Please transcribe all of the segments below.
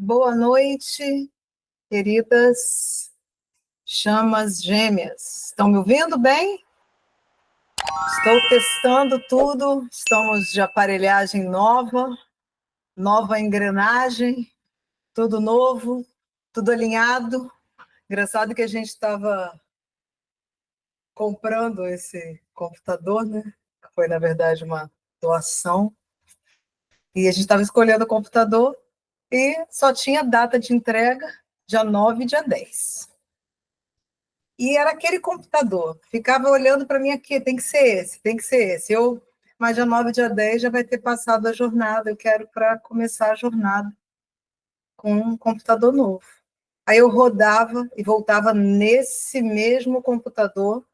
Boa noite, queridas chamas gêmeas. Estão me ouvindo bem? Estou testando tudo, estamos de aparelhagem nova engrenagem, tudo novo, tudo alinhado. Engraçado que a gente estava comprando esse computador, né? Foi, na verdade, uma doação. E a gente estava escolhendo o computador e só tinha data de entrega, dia 9 e dia 10. E era aquele computador. Ficava olhando para mim aqui, tem que ser esse, tem que ser esse. Mas dia 9, dia 10 já vai ter passado a jornada. Eu quero para começar a jornada com um computador novo. Aí eu rodava e voltava nesse mesmo computador,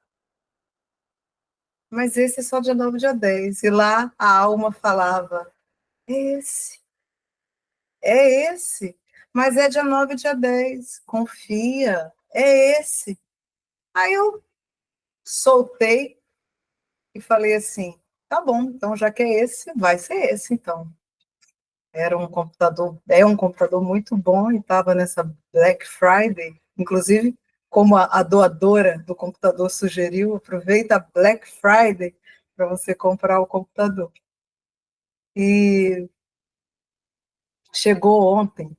mas esse é só dia 9, dia 10. E lá a alma falava, esse, é esse. Mas é dia 9, dia 10. Confia, é esse. Aí eu soltei e falei assim, tá bom, então já que é esse, vai ser esse, então. É um computador muito bom e estava nessa Black Friday, inclusive, como a doadora do computador sugeriu, aproveita a Black Friday para você comprar o computador. E chegou ontem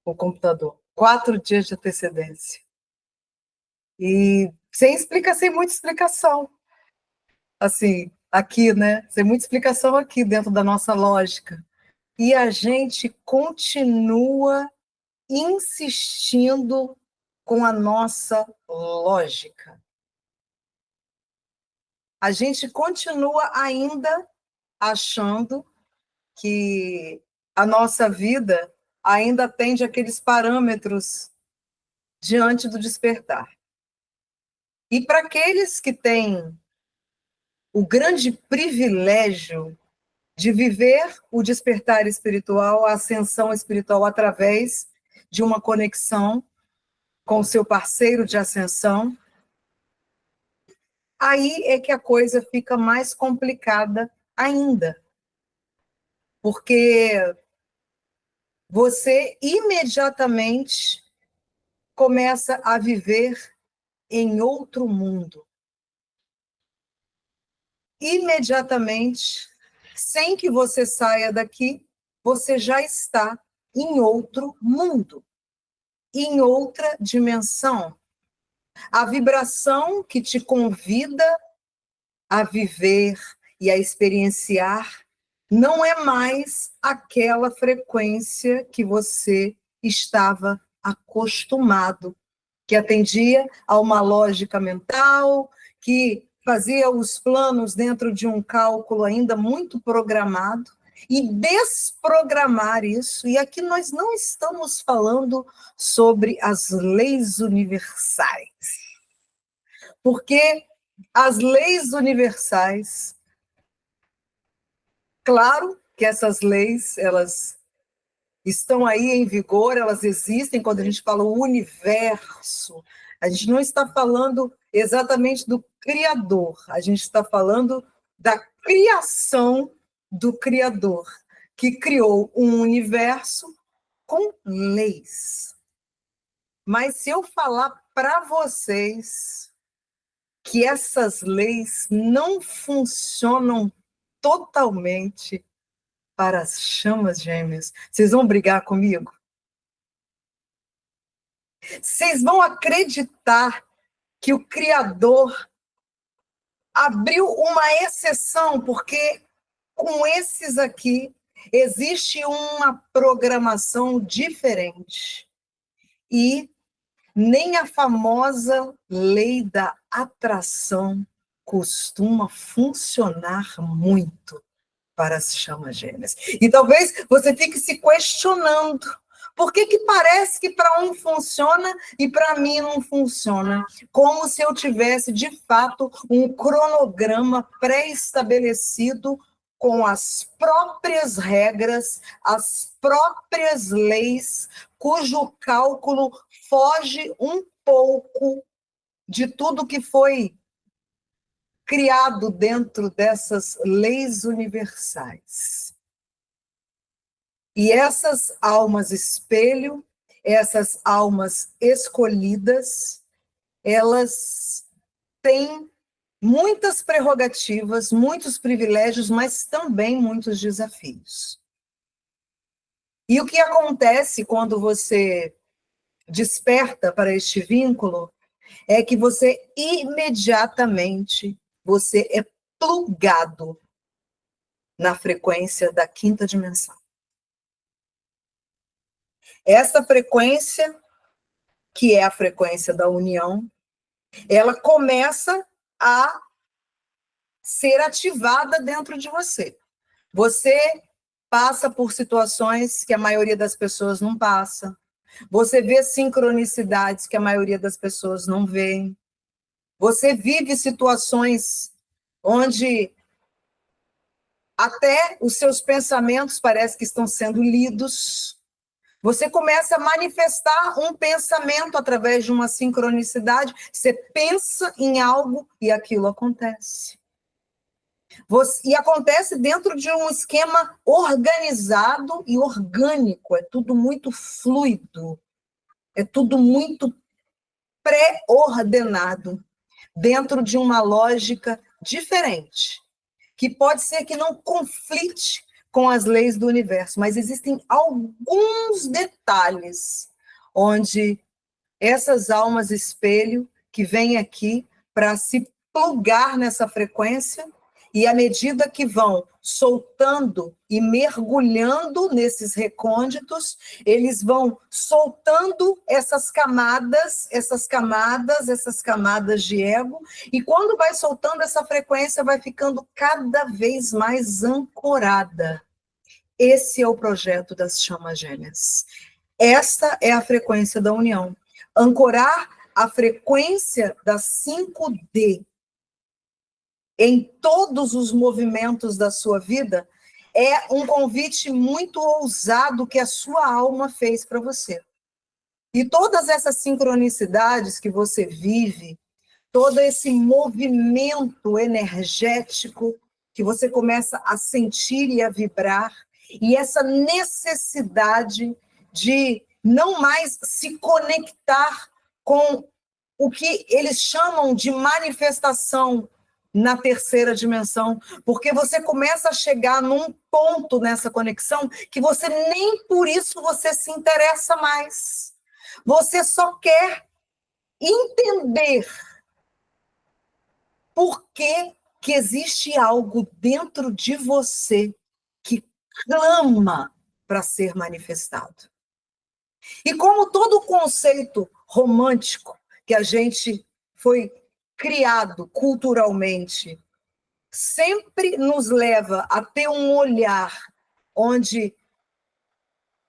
o computador, 4 dias de antecedência. E sem muita explicação. Assim, aqui, né? Sem muita explicação aqui dentro da nossa lógica. E a gente continua insistindo com a nossa lógica. A gente continua ainda achando que a nossa vida ainda atende aqueles parâmetros diante do despertar. E para aqueles que têm o grande privilégio de viver o despertar espiritual, a ascensão espiritual através de uma conexão com o seu parceiro de ascensão, aí é que a coisa fica mais complicada ainda. Porque você imediatamente começa a viver em outro mundo. Imediatamente, sem que você saia daqui, você já está em outro mundo, em outra dimensão. A vibração que te convida a viver e a experienciar não é mais aquela frequência que você estava acostumado, que atendia a uma lógica mental, que fazia os planos dentro de um cálculo ainda muito programado, e desprogramar isso. E aqui nós não estamos falando sobre as leis universais, porque as leis universais, claro que essas leis, elas estão aí em vigor, elas existem quando a gente fala o universo. A gente não está falando exatamente do Criador, a gente está falando da criação do Criador, que criou um universo com leis. Mas se eu falar para vocês que essas leis não funcionam totalmente para as chamas gêmeas, vocês vão brigar comigo? Vocês vão acreditar que o Criador abriu uma exceção, porque com esses aqui existe uma programação diferente. E nem a famosa lei da atração costuma funcionar muito para as chamas gêmeas. E talvez você fique se questionando, por que que parece que para um funciona e para mim não funciona? Como se eu tivesse, de fato, um cronograma pré-estabelecido com as próprias regras, as próprias leis, cujo cálculo foge um pouco de tudo que foi criado dentro dessas leis universais. E essas almas espelho, essas almas escolhidas, elas têm muitas prerrogativas, muitos privilégios, mas também muitos desafios. E o que acontece quando você desperta para este vínculo é que você imediatamente você é plugado na frequência da quinta dimensão. Essa frequência, que é a frequência da união, ela começa a ser ativada dentro de você. Você passa por situações que a maioria das pessoas não passa. Você vê sincronicidades que a maioria das pessoas não vê. Você vive situações onde até os seus pensamentos parece que estão sendo lidos. Você começa a manifestar um pensamento através de uma sincronicidade. Você pensa em algo e aquilo acontece. E acontece dentro de um esquema organizado e orgânico. É tudo muito fluido. É tudo muito pré-ordenado. Dentro de uma lógica diferente. Que pode ser que não conflite com as leis do universo, mas existem alguns detalhes onde essas almas espelho que vêm aqui para se plugar nessa frequência e à medida que vão soltando e mergulhando nesses recônditos, eles vão soltando essas camadas de ego, e quando vai soltando essa frequência, vai ficando cada vez mais ancorada. Esse é o projeto das chamas gêmeas. Esta é a frequência da união. Ancorar a frequência da 5D em todos os movimentos da sua vida é um convite muito ousado que a sua alma fez para você. E todas essas sincronicidades que você vive, todo esse movimento energético que você começa a sentir e a vibrar, e essa necessidade de não mais se conectar com o que eles chamam de manifestação na terceira dimensão, porque você começa a chegar num ponto nessa conexão que você nem por isso você se interessa mais. Você só quer entender por que existe algo dentro de você que clama para ser manifestado. E como todo conceito romântico que a gente foi criado culturalmente sempre nos leva a ter um olhar onde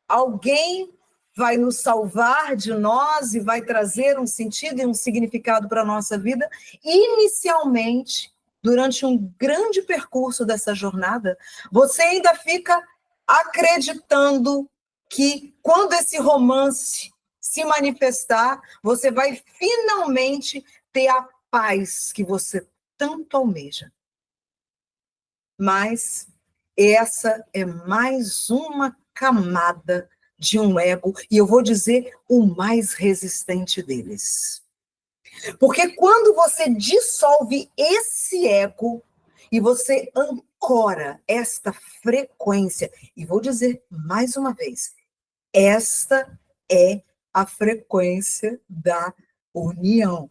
alguém vai nos salvar de nós e vai trazer um sentido e um significado para a nossa vida, inicialmente, durante um grande percurso dessa jornada, você ainda fica acreditando que quando esse romance se manifestar, você vai finalmente ter a paz que você tanto almeja. Mas essa é mais uma camada de um ego, e eu vou dizer o mais resistente deles. Porque quando você dissolve esse ego e você ancora esta frequência, e vou dizer mais uma vez, esta é a frequência da união.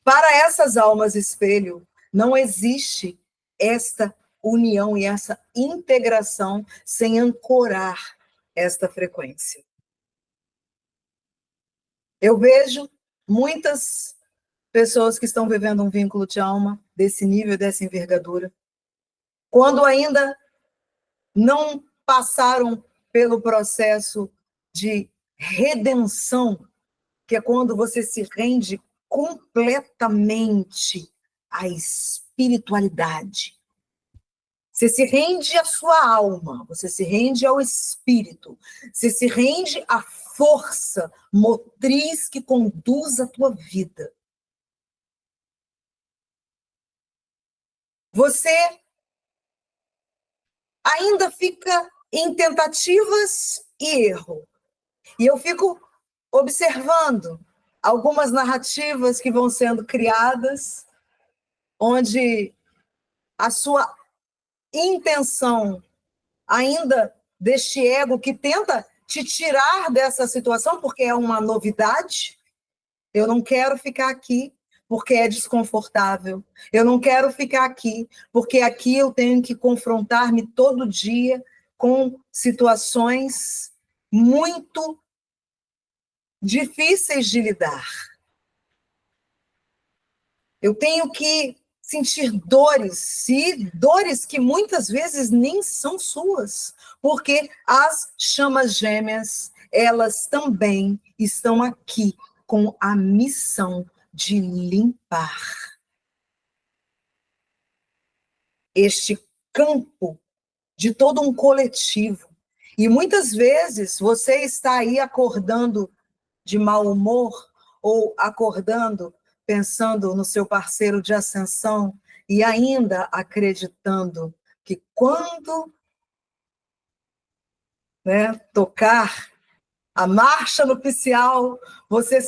Para essas almas espelho, não existe esta união e essa integração sem ancorar esta frequência. Eu vejo muitas pessoas que estão vivendo um vínculo de alma desse nível, dessa envergadura, quando ainda não passaram pelo processo de redenção, que é quando você se rende completamente à espiritualidade. Você se rende à sua alma, você se rende ao espírito, você se rende à força motriz que conduz a tua vida. Você ainda fica em tentativas e erro. E eu fico observando algumas narrativas que vão sendo criadas, onde a sua intenção ainda deste ego que tenta te tirar dessa situação, porque é uma novidade. Eu não quero ficar aqui porque é desconfortável. Eu não quero ficar aqui porque aqui eu tenho que confrontar-me todo dia com situações muito difíceis de lidar. Eu tenho que sentir dores, e dores que muitas vezes nem são suas, porque as chamas gêmeas, elas também estão aqui com a missão de limpar este campo de todo um coletivo. E muitas vezes você está aí acordando de mau humor ou acordando pensando no seu parceiro de ascensão e ainda acreditando que quando, né, tocar a marcha nupcial, você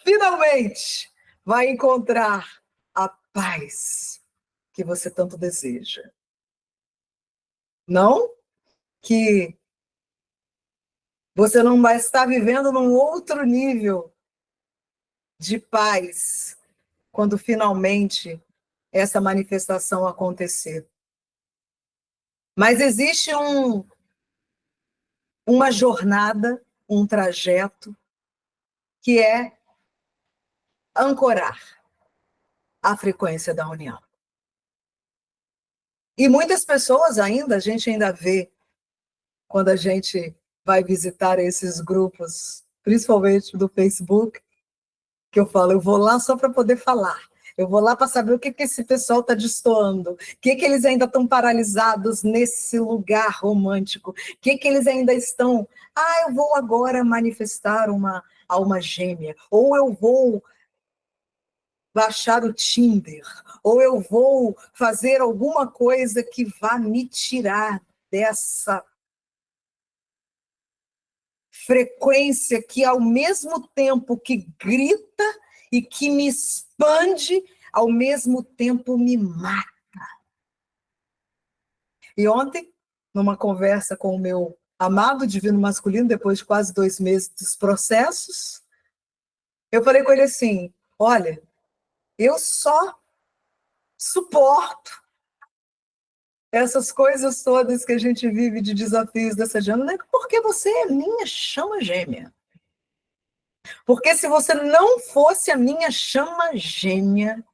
finalmente vai encontrar a paz que você tanto deseja. Não que você não vai estar vivendo num outro nível de paz quando finalmente essa manifestação acontecer. Mas existe uma jornada, um trajeto, que é ancorar a frequência da união. E muitas pessoas ainda, a gente ainda vê, quando a gente vai visitar esses grupos, principalmente do Facebook, que eu falo, eu vou lá só para poder falar. Eu vou lá para saber o que esse pessoal está destoando, o que eles ainda estão paralisados nesse lugar romântico, o que eles ainda estão... eu vou agora manifestar uma alma gêmea, ou eu vou baixar o Tinder, ou eu vou fazer alguma coisa que vá me tirar dessa frequência que, ao mesmo tempo que grita e que me expande, ao mesmo tempo me mata. E ontem, numa conversa com o meu amado divino masculino, depois de quase 2 meses dos processos, eu falei com ele assim, olha, eu só suporto essas coisas todas que a gente vive de desafios dessa gêmea, porque você é minha chama gêmea. Porque se você não fosse a minha chama gêmea,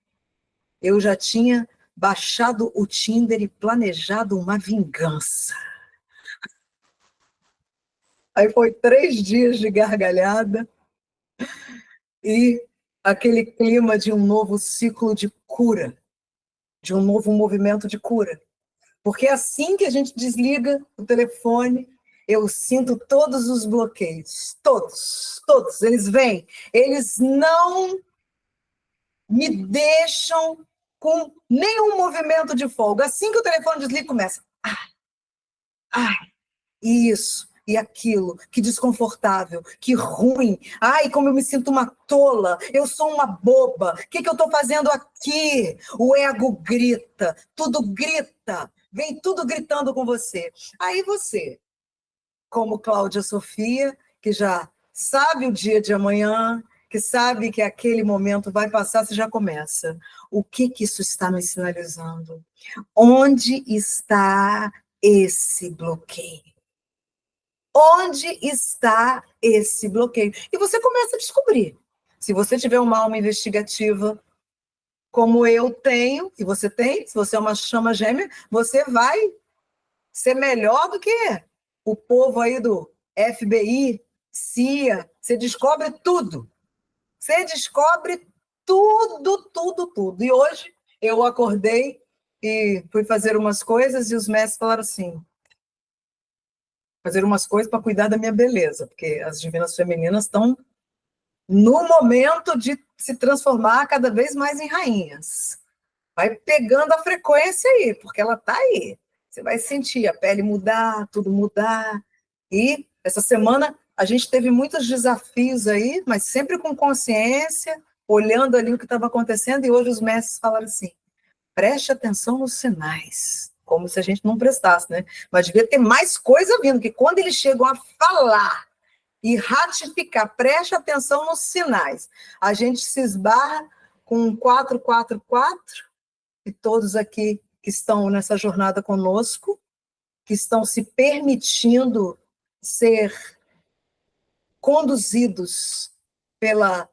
eu já tinha baixado o Tinder e planejado uma vingança. Aí foi 3 dias de gargalhada e aquele clima de um novo ciclo de cura, de um novo movimento de cura. Porque assim que a gente desliga o telefone, eu sinto todos os bloqueios, todos, eles vêm. Eles não me deixam com nenhum movimento de folga. Assim que o telefone desliga, começa. Isso e aquilo, que desconfortável, que ruim. Ai, como eu me sinto uma tola, eu sou uma boba. O que eu estou fazendo aqui? O ego grita, tudo grita, vem tudo gritando com você. Aí você, como Cláudia Sofia, que já sabe o dia de amanhã, que sabe que aquele momento vai passar, você já começa. O que isso está me sinalizando? Onde está esse bloqueio? Onde está esse bloqueio? E você começa a descobrir. Se você tiver uma alma investigativa como eu tenho, e você tem, se você é uma chama gêmea, você vai ser melhor do que o povo aí do FBI, CIA. Você descobre tudo. Você descobre tudo. E hoje eu acordei e fui fazer umas coisas e os mestres falaram assim, fazer umas coisas para cuidar da minha beleza, porque as divinas femininas estão no momento de se transformar cada vez mais em rainhas. Vai pegando a frequência aí, porque ela está aí. Você vai sentir a pele mudar, tudo mudar. E essa semana a gente teve muitos desafios aí, mas sempre com consciência, olhando ali o que estava acontecendo, e hoje os mestres falaram assim, preste atenção nos sinais, como se a gente não prestasse, né? Mas devia ter mais coisa vindo, que quando eles chegam a falar e ratificar, preste atenção nos sinais, a gente se esbarra com um 444, e todos aqui que estão nessa jornada conosco, que estão se permitindo ser conduzidos pela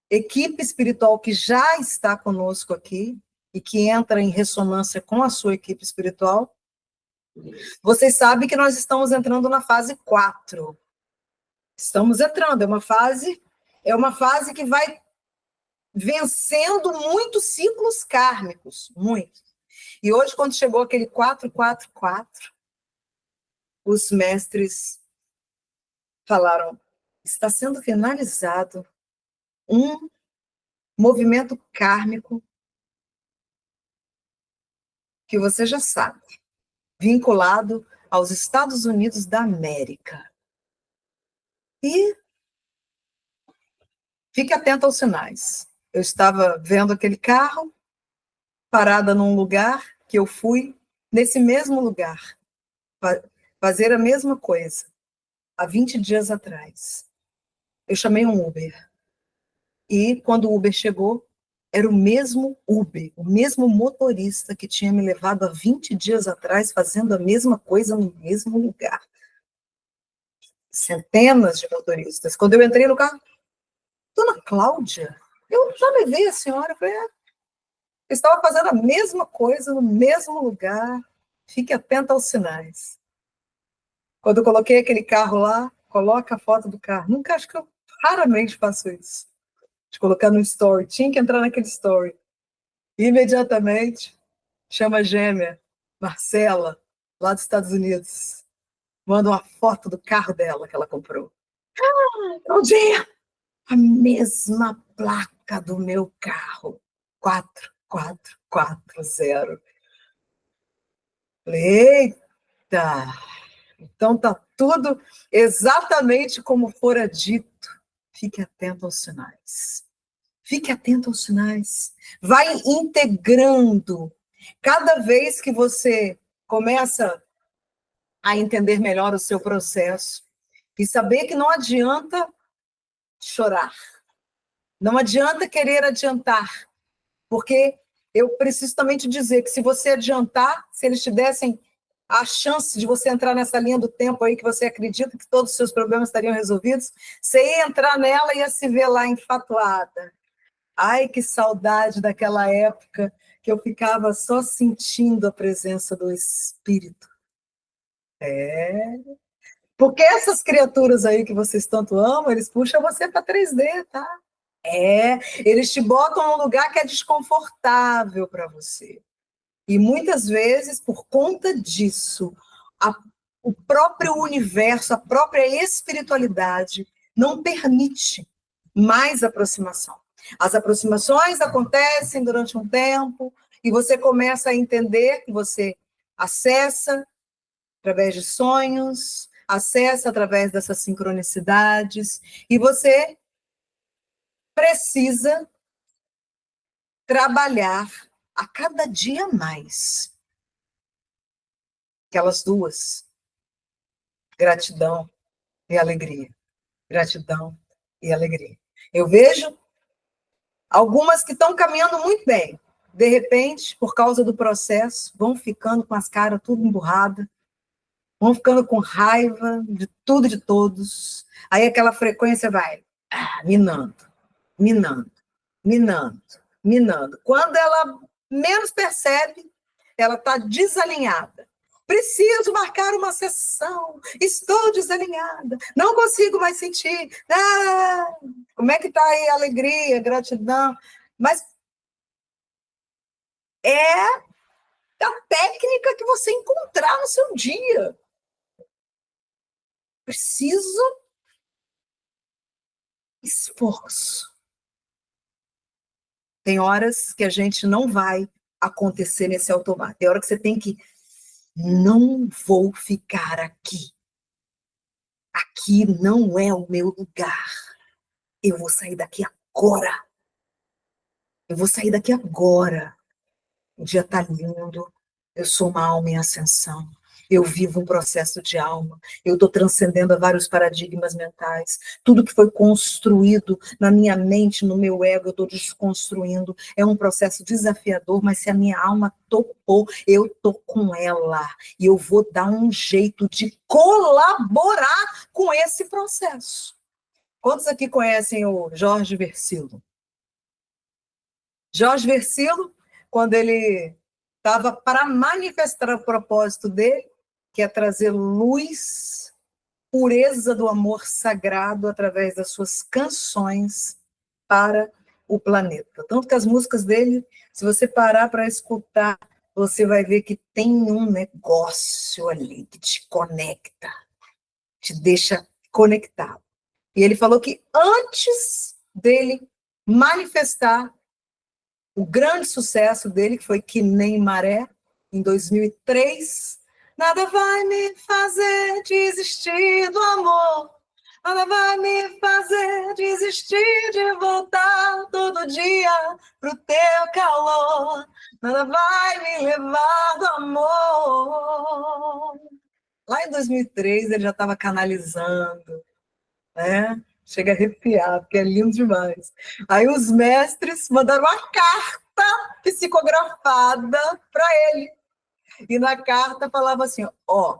equipe espiritual que já está conosco aqui e que entra em ressonância com a sua equipe espiritual, vocês sabem que nós estamos entrando na fase 4. Estamos entrando, é uma fase que vai vencendo muitos ciclos kármicos, muitos. E hoje, quando chegou aquele 444, os mestres falaram, está sendo finalizado um movimento kármico que você já sabe, vinculado aos Estados Unidos da América. E fique atento aos sinais. Eu estava vendo aquele carro, parada num lugar que eu fui, nesse mesmo lugar, fazer a mesma coisa, há 20 dias atrás. Eu chamei um Uber. E quando o Uber chegou, era o mesmo Uber, o mesmo motorista que tinha me levado há 20 dias atrás, fazendo a mesma coisa no mesmo lugar. Centenas de motoristas. Quando eu entrei no carro, Dona Cláudia, eu já levei a senhora, eu falei, eu estava fazendo a mesma coisa no mesmo lugar, fique atenta aos sinais. Quando eu coloquei aquele carro lá, coloca a foto do carro. Nunca, acho que eu raramente faço isso. De colocar no story, tinha que entrar naquele story. Imediatamente, chama a gêmea, Marcela, lá dos Estados Unidos. Manda uma foto do carro dela que ela comprou. Claudinha, a mesma placa do meu carro. 4440. Eita! Então tá tudo exatamente como fora dito. Fique atento aos sinais. Fique atento aos sinais. Vai integrando. Cada vez que você começa a entender melhor o seu processo e saber que não adianta chorar. Não adianta querer adiantar, porque eu preciso também te dizer que se você adiantar, se eles te dessem a chance de você entrar nessa linha do tempo aí que você acredita que todos os seus problemas estariam resolvidos, você ia entrar nela e ia se ver lá enfatuada. Ai, que saudade daquela época que eu ficava só sentindo a presença do Espírito. Porque essas criaturas aí que vocês tanto amam, eles puxam você para 3D, tá? Eles te botam num lugar que é desconfortável para você. E muitas vezes, por conta disso, o próprio universo, a própria espiritualidade não permite mais aproximação. As aproximações acontecem durante um tempo e você começa a entender que você acessa através de sonhos, acessa através dessas sincronicidades e você precisa trabalhar a cada dia mais. Aquelas duas, gratidão e alegria. Gratidão e alegria. Eu vejo algumas que estão caminhando muito bem. De repente, por causa do processo, vão ficando com as caras tudo emburradas, vão ficando com raiva de tudo e de todos. Aí aquela frequência vai minando, minando, minando, minando. Quando ela menos percebe, ela está desalinhada. Preciso marcar uma sessão. Estou desalinhada. Não consigo mais sentir. Como é que está aí a alegria, gratidão? Mas é a técnica que você encontrar no seu dia. Preciso esforço. Tem horas que a gente não vai acontecer nesse automático. Tem hora que você tem que não vou ficar aqui. Aqui não é o meu lugar. Eu vou sair daqui agora. Eu vou sair daqui agora. O dia está lindo. Eu sou uma alma em ascensão. Eu vivo um processo de alma. Eu estou transcendendo a vários paradigmas mentais. Tudo que foi construído na minha mente, no meu ego, eu estou desconstruindo. É um processo desafiador, mas se a minha alma topou, eu estou com ela. E eu vou dar um jeito de colaborar com esse processo. Quantos aqui conhecem o Jorge Versilo? Jorge Versilo, quando ele estava para manifestar o propósito dele, que é trazer luz, pureza do amor sagrado através das suas canções para o planeta. Tanto que as músicas dele, se você parar para escutar, você vai ver que tem um negócio ali que te conecta, te deixa conectado. E ele falou que antes dele manifestar o grande sucesso dele, que foi Que Nem Maré, em 2003, nada vai me fazer desistir do amor, nada vai me fazer desistir de voltar todo dia pro teu calor, nada vai me levar do amor. Lá em 2003, ele já estava canalizando, né? Chega a arrepiar, porque é lindo demais. Aí os mestres mandaram uma carta psicografada para ele. E na carta falava assim, ó,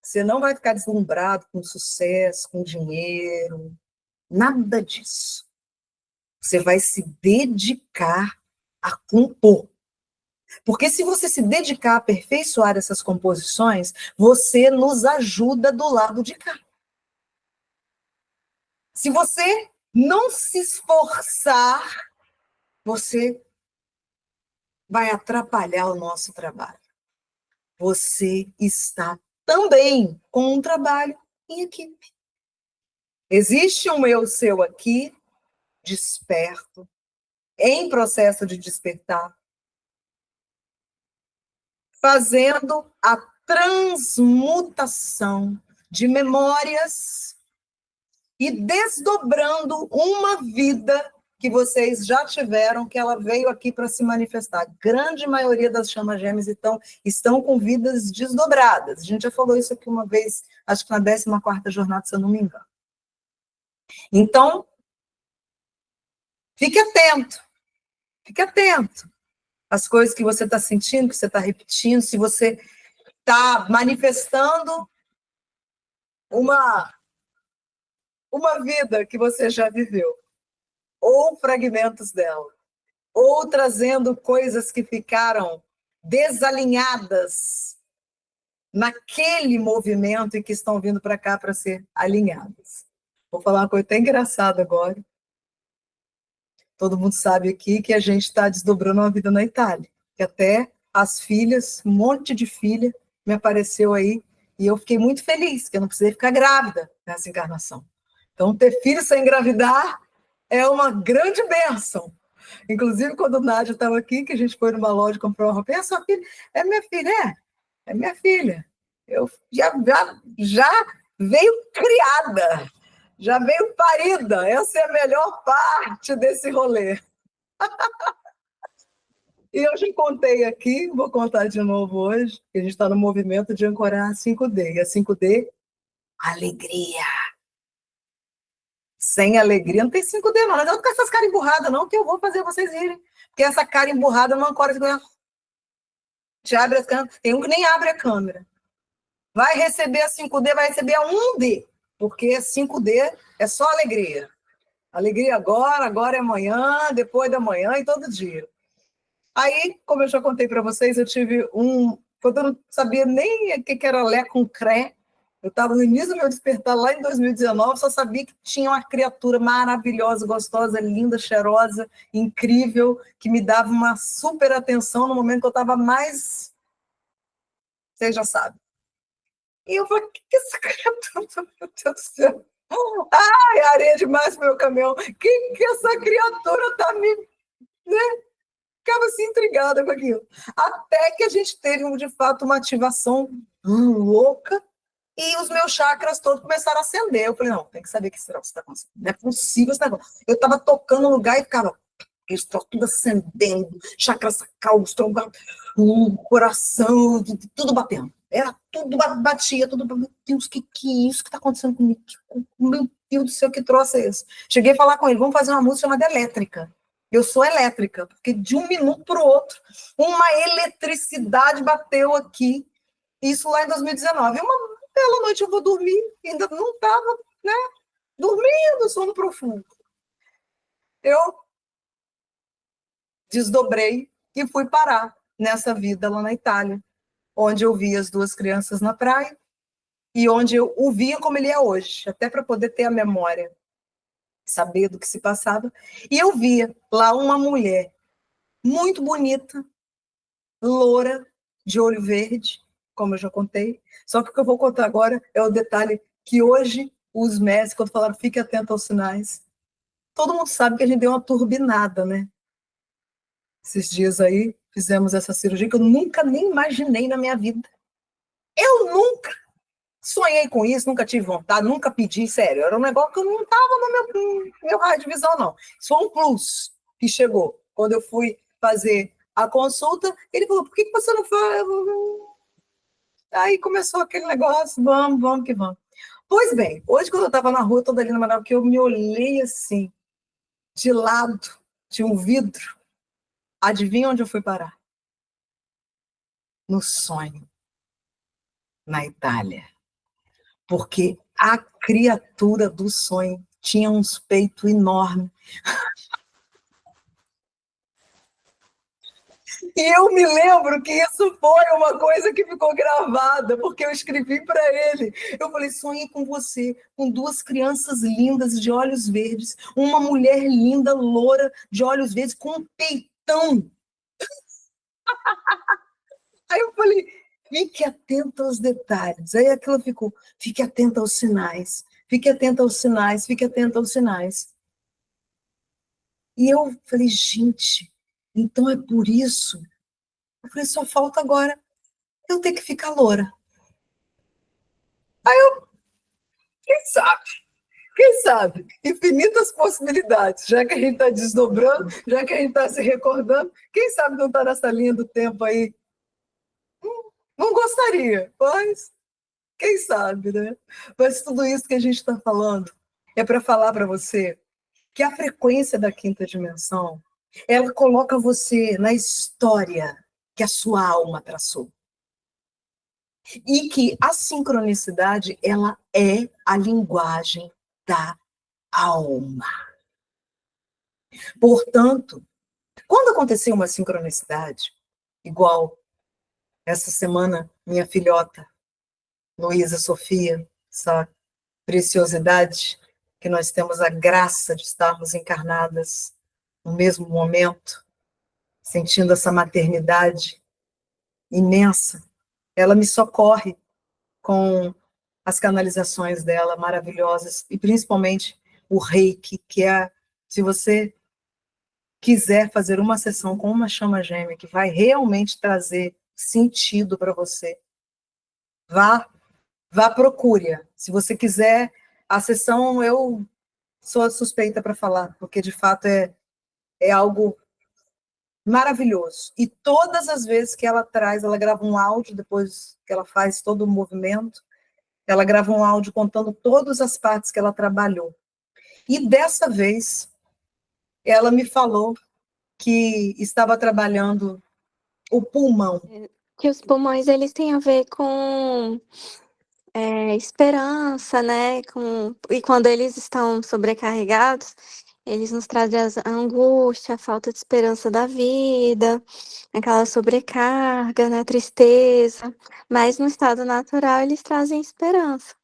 você não vai ficar deslumbrado com sucesso, com dinheiro, nada disso. Você vai se dedicar a compor. Porque se você se dedicar a aperfeiçoar essas composições, você nos ajuda do lado de cá. Se você não se esforçar, você vai atrapalhar o nosso trabalho. Você está também com um trabalho em equipe. Existe um eu seu aqui, desperto, em processo de despertar, fazendo a transmutação de memórias e desdobrando uma vida que vocês já tiveram, que ela veio aqui para se manifestar. A grande maioria das chamas gêmeas estão com vidas desdobradas. A gente já falou isso aqui uma vez, acho que na 14ª jornada, se eu não me engano. Então, fique atento às coisas que você está sentindo, que você está repetindo, se você está manifestando uma vida que você já viveu, ou fragmentos dela, ou trazendo coisas que ficaram desalinhadas naquele movimento e que estão vindo para cá para ser alinhadas. Vou falar uma coisa até engraçada agora. Todo mundo sabe aqui que a gente está desdobrando uma vida na Itália, que até as filhas, um monte de filha me apareceu aí, e eu fiquei muito feliz, que eu não precisei ficar grávida nessa encarnação. Então, ter filho sem engravidar é uma grande bênção. Inclusive, quando o Nádia estava aqui, que a gente foi numa loja comprar uma roupa, sua filha, é minha filha, é minha filha. Eu já veio criada, já veio parida, essa é a melhor parte desse rolê. E eu já contei aqui, vou contar de novo hoje, que a gente está no movimento de ancorar a 5D. E a 5D, alegria. Sem alegria não tem 5D, não. Não adianta com essas caras emburradas, não, que eu vou fazer vocês irem. Porque essa cara emburrada não ancora. Te abre as câmeras. Tem um que nem abre a câmera. Vai receber a 5D, vai receber a 1D. Porque 5D é só alegria. Alegria agora é amanhã, depois da manhã e todo dia. Aí, como eu já contei para vocês, eu tive quando eu não sabia nem o que era Lé com Cré, eu estava no início do meu despertar lá em 2019, só sabia que tinha uma criatura maravilhosa, gostosa, linda, cheirosa, incrível, que me dava uma super atenção no momento que eu estava mais... Vocês já sabem. E eu falei, o que é essa criatura? Meu Deus do céu. Ai, areia demais pro meu caminhão. Que essa criatura tá me... Né? ficava assim intrigada com aquilo. Até que a gente teve, de fato, uma ativação louca e os meus chakras todos começaram a acender. Eu falei, não, tem que saber que esse troço está acontecendo. Não é possível esse negócio. Eu estava tocando no lugar e ficava esse troço tudo acendendo, chakra sacral, o coração, tudo batendo. Era tudo, batia, tudo. Meu Deus, que é isso que está acontecendo comigo? Meu Deus do céu, que troço é esse? Cheguei a falar com ele, vamos fazer uma música chamada Elétrica. Eu sou elétrica, porque de um minuto para o outro, uma eletricidade bateu aqui, isso lá em 2019. Uma bela noite eu vou dormir, ainda não estava, né, dormindo, sono profundo. Eu desdobrei e fui parar nessa vida lá na Itália, onde eu vi as duas crianças na praia e onde eu o via como ele é hoje, até para poder ter a memória, saber do que se passava. E eu via lá uma mulher muito bonita, loura, de olho verde, como eu já contei. Só que o que eu vou contar agora é o detalhe que hoje os médicos, quando falaram fique atento aos sinais, todo mundo sabe que a gente deu uma turbinada, né? Esses dias aí, fizemos essa cirurgia que eu nunca nem imaginei na minha vida. Eu nunca sonhei com isso, nunca tive vontade, nunca pedi, sério. Era um negócio que eu não estava no meu raio de visão, não. Isso foi um plus que chegou. Quando eu fui fazer a consulta, ele falou, por que você não faz? Aí começou aquele negócio, vamos que vamos. Pois bem, hoje quando eu estava na rua, toda ali na Manaus, que eu me olhei assim, de lado, de um vidro, adivinha onde eu fui parar? No sonho, na Itália. Porque a criatura do sonho tinha uns peitos enormes. E eu me lembro que isso foi uma coisa que ficou gravada, porque eu escrevi para ele. Eu falei, sonhei com você, com duas crianças lindas de olhos verdes, uma mulher linda, loura, de olhos verdes, com um peitão. Aí eu falei, fique atento aos detalhes. Aí aquilo ficou, fique atento aos sinais, fique atento aos sinais, fique atento aos sinais. E eu falei, gente, então é por isso. Eu falei, só falta agora eu ter que ficar loura. Aí eu, quem sabe? Quem sabe? Infinitas possibilidades. Já que a gente está desdobrando, já que a gente está se recordando, quem sabe não está nessa linha do tempo aí? Não gostaria, mas quem sabe, né? Mas tudo isso que a gente está falando é para falar para você que a frequência da quinta dimensão, ela coloca você na história que a sua alma traçou. E que a sincronicidade, ela é a linguagem da alma. Portanto, quando acontecer uma sincronicidade, igual essa semana, minha filhota, Luísa Sofia, essa preciosidade que nós temos a graça de estarmos encarnadas no mesmo momento, sentindo essa maternidade imensa, ela me socorre com as canalizações dela maravilhosas, e principalmente o reiki, que é, se você quiser fazer uma sessão com uma chama gêmea, que vai realmente trazer sentido para você, procure. Se você quiser, a sessão eu sou suspeita para falar, porque de fato é algo maravilhoso. E todas as vezes que ela traz, ela grava um áudio, depois que ela faz todo o movimento, ela grava um áudio contando todas as partes que ela trabalhou. E dessa vez, ela me falou que estava trabalhando o pulmão. Que os pulmões, eles têm a ver com esperança, né? E quando eles estão sobrecarregados, eles nos trazem a angústia, a falta de esperança da vida, aquela sobrecarga, né? Tristeza. Mas no estado natural, eles trazem esperança.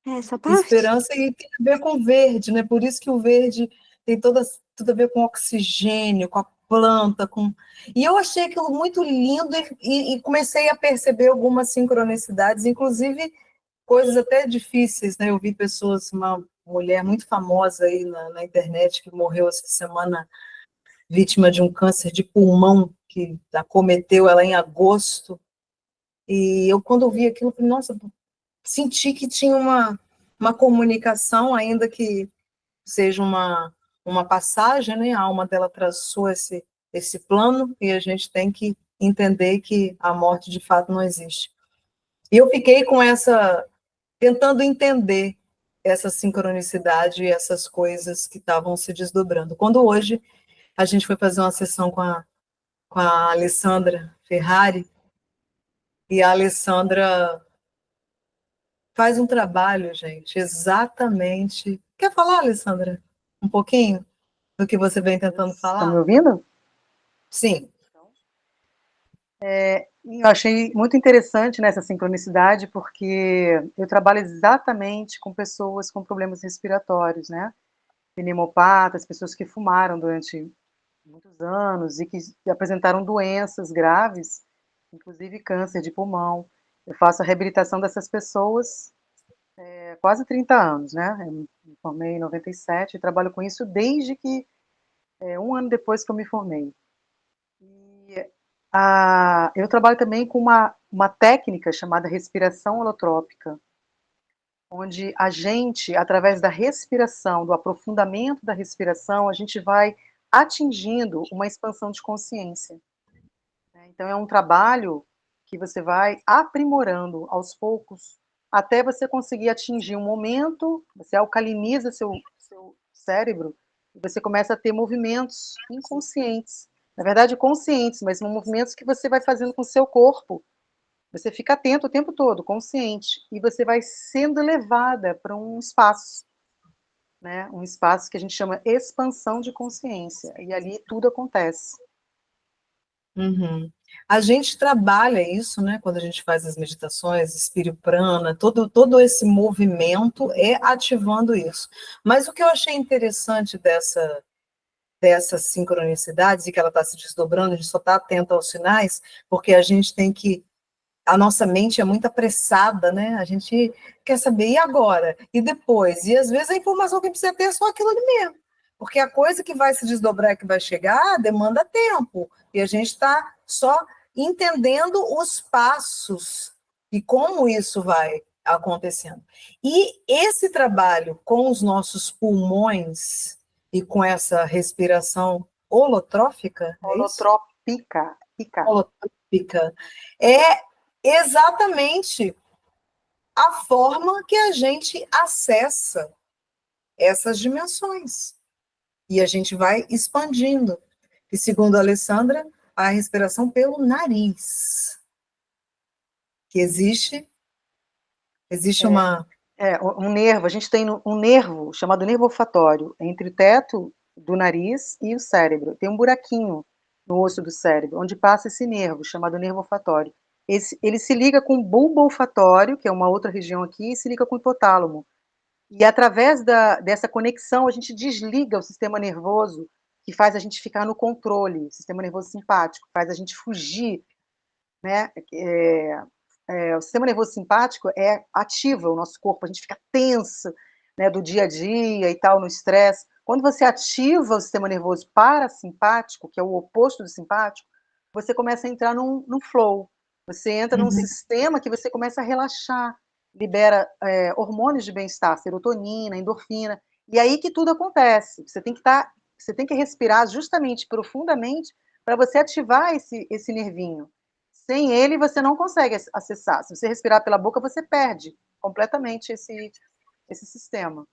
Essa parte. Esperança, e tem a ver com verde, né? Por isso que o verde tem tudo a ver com oxigênio, com a planta, e eu achei aquilo muito lindo e comecei a perceber algumas sincronicidades, inclusive coisas até difíceis, né? Eu vi pessoas, uma mulher muito famosa aí na internet que morreu essa semana vítima de um câncer de pulmão que acometeu ela em agosto. E eu, quando eu vi aquilo, falei, nossa, senti que tinha uma comunicação, ainda que seja uma passagem, né? A alma dela traçou esse plano, e a gente tem que entender que a morte de fato não existe. E eu fiquei com tentando entender essa sincronicidade e essas coisas que estavam se desdobrando. Quando hoje a gente foi fazer uma sessão com a Alessandra Ferrari, e a Alessandra faz um trabalho, gente, exatamente. Quer falar, Alessandra? Um pouquinho do que você vem tentando Estão me falar? ouvindo? Sim. Eu achei muito interessante nessa sincronicidade, porque eu trabalho exatamente com pessoas com problemas respiratórios, né? Pneumopatas, pessoas que fumaram durante muitos anos e que apresentaram doenças graves, inclusive câncer de pulmão. Eu faço a reabilitação dessas pessoas há quase 30 anos, né? Eu me formei em 97 e trabalho com isso desde que, um ano depois que eu me formei. E eu trabalho também com uma técnica chamada respiração holotrópica, onde a gente, através da respiração, do aprofundamento da respiração, a gente vai atingindo uma expansão de consciência. Então, é um trabalho que você vai aprimorando aos poucos, até você conseguir atingir um momento, você alcaliniza seu cérebro, e você começa a ter movimentos inconscientes. Na verdade, conscientes, mas são movimentos que você vai fazendo com o seu corpo. Você fica atento o tempo todo, consciente, e você vai sendo levada para um espaço, né? Um espaço que a gente chama expansão de consciência, e ali tudo acontece. Uhum. A gente trabalha isso, né? Quando a gente faz as meditações, Espírito Prana, todo esse movimento é ativando isso. Mas o que eu achei interessante dessas sincronicidades, e que ela está se desdobrando, a gente só está atento aos sinais, porque a gente tem que. A nossa mente é muito apressada, né? A gente quer saber, e agora? E depois? E às vezes a informação que precisa ter é só aquilo ali mesmo. Porque a coisa que vai se desdobrar, que vai chegar, demanda tempo. E a gente está só entendendo os passos e como isso vai acontecendo. E esse trabalho com os nossos pulmões e com essa respiração holotrófica, é isso? Holotrópica. Holotrópica, é exatamente a forma que a gente acessa essas dimensões. E a gente vai expandindo. E segundo a Alessandra, a respiração pelo nariz. Que existe uma. Um nervo, a gente tem um nervo chamado nervo olfatório entre o teto do nariz e o cérebro. Tem um buraquinho no osso do cérebro, onde passa esse nervo, chamado nervo olfatório. Ele se liga com o bulbo olfatório, que é uma outra região aqui, e se liga com o hipotálamo. E através dessa conexão, a gente desliga o sistema nervoso, que faz a gente ficar no controle, o sistema nervoso simpático, faz a gente fugir, né? O sistema nervoso simpático ativa o nosso corpo, a gente fica tenso, né, do dia a dia e tal, no estresse. Quando você ativa o sistema nervoso parasimpático, que é o oposto do simpático, você começa a entrar num flow. Você entra num sistema que você começa a relaxar, libera hormônios de bem-estar, serotonina, endorfina, e aí que tudo acontece. Você tem que respirar justamente profundamente para você ativar esse nervinho. Sem ele, você não consegue acessar. Se você respirar pela boca, você perde completamente esse sistema.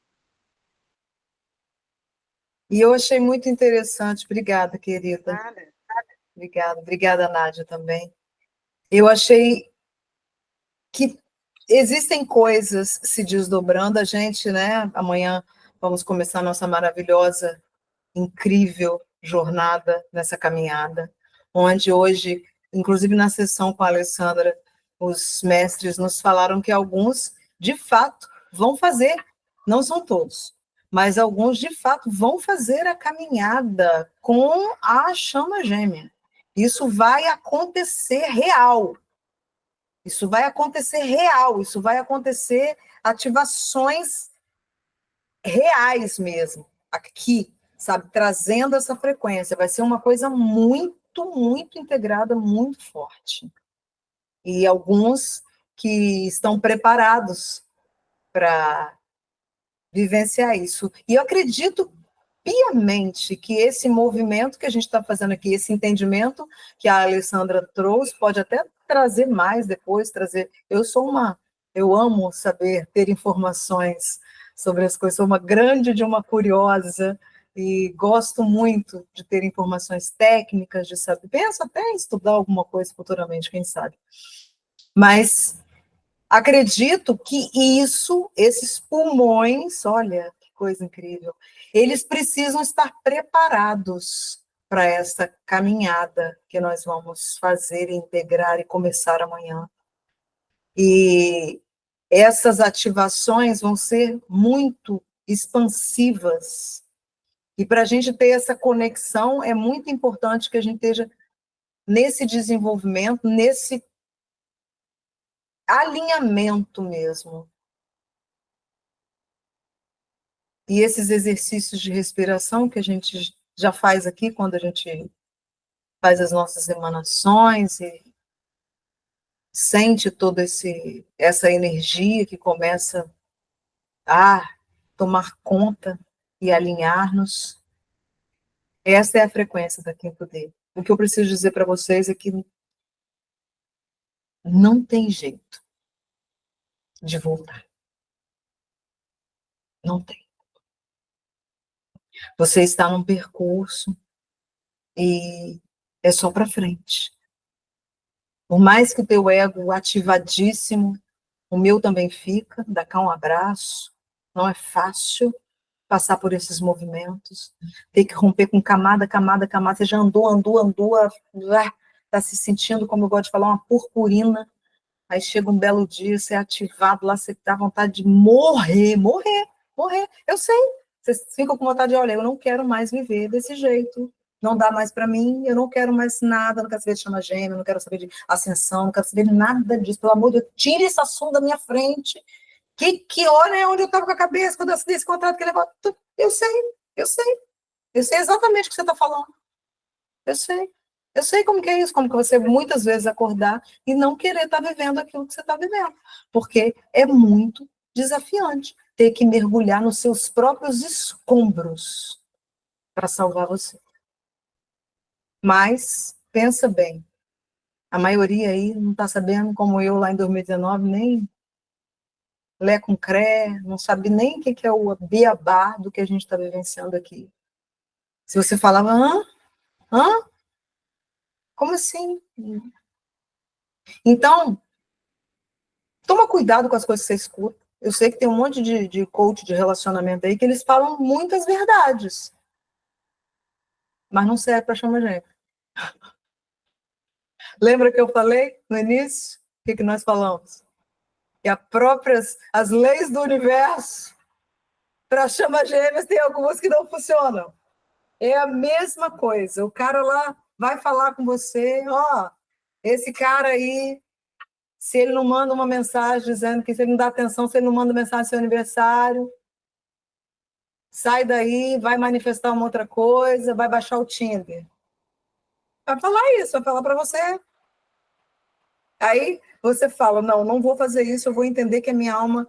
E eu achei muito interessante. Obrigada, querida. Nada. Obrigada, Nádia, também. Eu achei que existem coisas se desdobrando. A gente, né? Amanhã vamos começar a nossa maravilhosa, incrível jornada nessa caminhada, onde hoje, inclusive na sessão com a Alessandra, os mestres nos falaram que alguns, de fato, vão fazer, não são todos, mas alguns, de fato, vão fazer a caminhada com a chama gêmea. Isso vai acontecer real. Isso vai acontecer real, isso vai acontecer ativações reais mesmo, aqui. sabe, trazendo essa frequência. Vai ser uma coisa muito, muito integrada, muito forte. E alguns que estão preparados para vivenciar isso. E eu acredito piamente que esse movimento que a gente está fazendo aqui, esse entendimento que a Alessandra trouxe, pode até trazer mais depois, trazer... Eu amo saber, ter informações sobre as coisas, sou uma grande de uma curiosa, e gosto muito de ter informações técnicas, de saber, penso até em estudar alguma coisa futuramente, quem sabe. Mas acredito que esses pulmões, olha, que coisa incrível, eles precisam estar preparados para essa caminhada que nós vamos fazer, integrar e começar amanhã. E essas ativações vão ser muito expansivas. E para a gente ter essa conexão, é muito importante que a gente esteja nesse desenvolvimento, nesse alinhamento mesmo. E esses exercícios de respiração que a gente já faz aqui, quando a gente faz as nossas emanações e sente toda essa energia que começa a tomar conta e alinhar-nos. Essa é a frequência da Quinto D. O que eu preciso dizer para vocês é que não tem jeito de voltar. Não tem. Você está num percurso e é só para frente. Por mais que o teu ego ativadíssimo, o meu também fica, dá cá um abraço, não é fácil passar por esses movimentos, ter que romper com camada, você já andou, está se sentindo, como eu gosto de falar, uma purpurina, aí chega um belo dia, você é ativado lá, você dá vontade de morrer, eu sei, vocês ficam com vontade de, olha, eu não quero mais viver desse jeito, não dá mais para mim, eu não quero mais nada, não quero saber de chama gêmea, não quero saber de ascensão, não quero saber nada disso, pelo amor de Deus, tire esse assunto da minha frente. Que hora é onde eu estava com a cabeça quando eu assinei esse contrato que ele levou? Eu sei exatamente o que você está falando. Eu sei como que é isso, como que você muitas vezes acordar e não querer estar vivendo aquilo que você está vivendo, porque é muito desafiante ter que mergulhar nos seus próprios escombros para salvar você. Mas, pensa bem, a maioria aí não está sabendo, como eu lá em 2019, nem lé com cré, não sabe nem o que é o beabá do que a gente está vivenciando aqui. Se você falava, hã? Como assim? Então, toma cuidado com as coisas que você escuta. Eu sei que tem um monte de coach de relacionamento aí que eles falam muitas verdades, mas não serve para chama gente. Lembra que eu falei no início? O que nós falamos? Que as leis do universo, para chama gêmeas, tem algumas que não funcionam. É a mesma coisa. O cara lá vai falar com você, esse cara aí, se ele não manda uma mensagem dizendo que se ele não dá atenção, se ele não manda mensagem no seu aniversário, sai daí, vai manifestar uma outra coisa, vai baixar o Tinder. Vai falar isso, vai falar para você. Aí você fala, não vou fazer isso, eu vou entender que a minha alma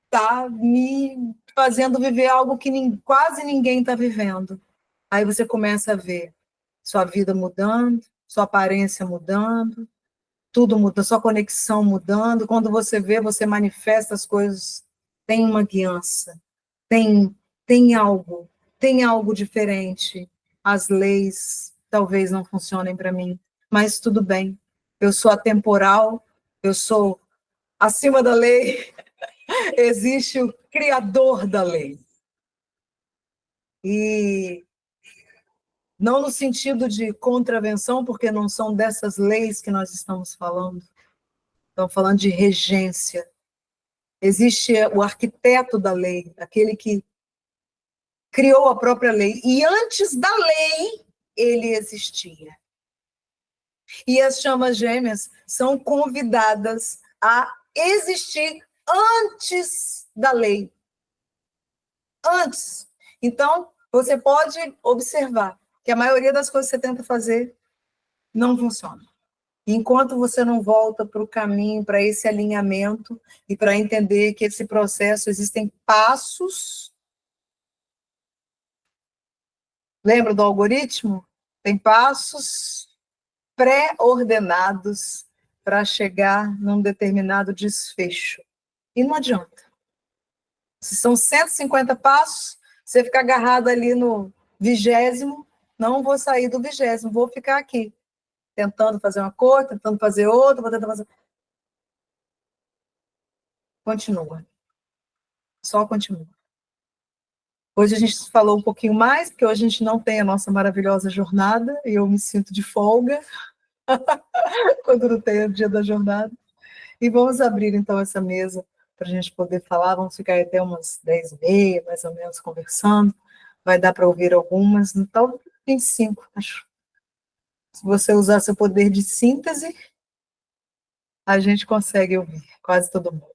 está me fazendo viver algo que quase ninguém está vivendo. Aí você começa a ver sua vida mudando, sua aparência mudando, tudo muda, sua conexão mudando. Quando você vê, você manifesta as coisas, tem uma guiança, tem algo diferente. As leis talvez não funcionem para mim, mas tudo bem. Eu sou atemporal, eu sou acima da lei. Existe o criador da lei. E não no sentido de contravenção, porque não são dessas leis que nós estamos falando. Estamos falando de regência. Existe o arquiteto da lei, aquele que criou a própria lei. E antes da lei, ele existia. E as chamas gêmeas são convidadas a existir antes da lei. Antes. Então, Você pode observar que a maioria das coisas que você tenta fazer não funciona. Enquanto você não volta para o caminho, para esse alinhamento e para entender que esse processo existem passos. Lembra do algoritmo? Tem passos pré-ordenados para chegar num determinado desfecho. E não adianta. Se são 150 passos, você fica agarrado ali no 20º, não vou sair do 20º, vou ficar aqui, tentando fazer uma coisa, tentando fazer outra, vou tentar fazer... Continua. Só continua. Hoje a gente falou um pouquinho mais, porque hoje a gente não tem a nossa maravilhosa jornada, e eu me sinto de folga quando não tem o dia da jornada. E vamos abrir, então, essa mesa para a gente poder falar. Vamos ficar até umas 10h30, mais ou menos, conversando. Vai dar para ouvir algumas, então, 25, acho. Se você usar seu poder de síntese, a gente consegue ouvir quase todo mundo.